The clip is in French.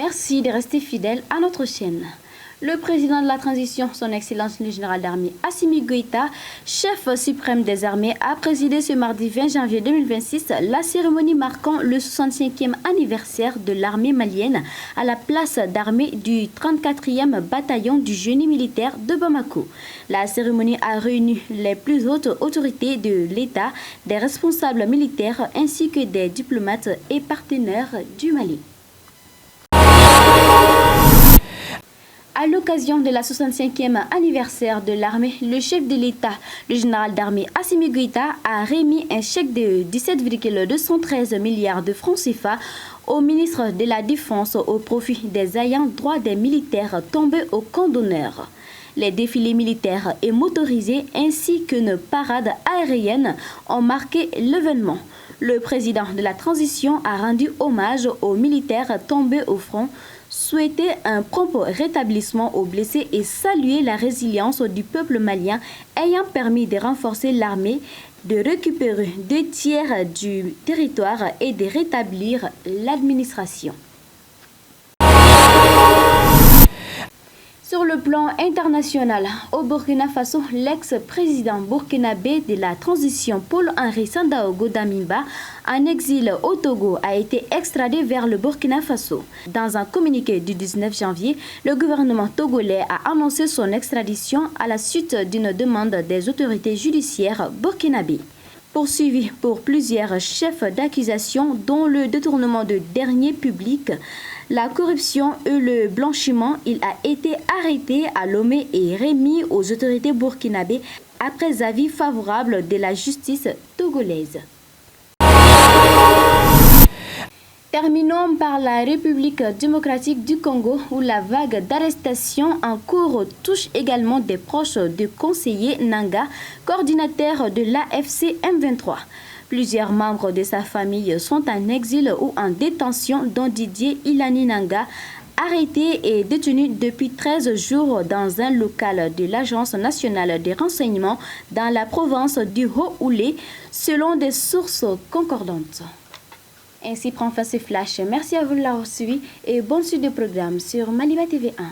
Merci de rester fidèle à notre chaîne. Le président de la transition, son Excellence le général d'armée Assimi Goïta, chef suprême des armées, a présidé ce mardi 20 janvier 2026 la cérémonie marquant le 65e anniversaire de l'armée malienne à la place d'armée du 34e bataillon du génie militaire de Bamako. La cérémonie a réuni les plus hautes autorités de l'État, des responsables militaires ainsi que des diplomates et partenaires du Mali. À l'occasion de la 65e anniversaire de l'armée, le chef de l'État, le général d'armée Assimi Goïta, a remis un chèque de 17,213 milliards de francs CFA au ministre de la Défense au profit des ayants droit des militaires tombés au camp d'honneur. Les défilés militaires et motorisés ainsi qu'une parade aérienne ont marqué l'événement. Le président de la transition a rendu hommage aux militaires tombés au front, souhaité un prompt rétablissement aux blessés et salué la résilience du peuple malien ayant permis de renforcer l'armée, de récupérer 2/3 du territoire et de rétablir l'administration. Sur le plan international, au Burkina Faso, l'ex-président burkinabé de la transition Paul-Henri Sandaogo Damiba, en exil au Togo, a été extradé vers le Burkina Faso. Dans un communiqué du 19 janvier, le gouvernement togolais a annoncé son extradition à la suite d'une demande des autorités judiciaires burkinabées. Poursuivi pour plusieurs chefs d'accusation dont le détournement de deniers publics, la corruption et le blanchiment, il a été arrêté à Lomé et remis aux autorités burkinabées après avis favorable de la justice togolaise. Terminons par la République démocratique du Congo où la vague d'arrestations en cours touche également des proches du conseiller Nanga, coordinateur de l'AFC M23. Plusieurs membres de sa famille sont en exil ou en détention, dont Didier Ilani Nanga, arrêté et détenu depuis 13 jours dans un local de l'Agence nationale des renseignements dans la province du Haut-Oulé, selon des sources concordantes. Ainsi prend fin ce flash. Merci à vous de l'avoir suivi et bonne suite de programme sur Maliba TV 1.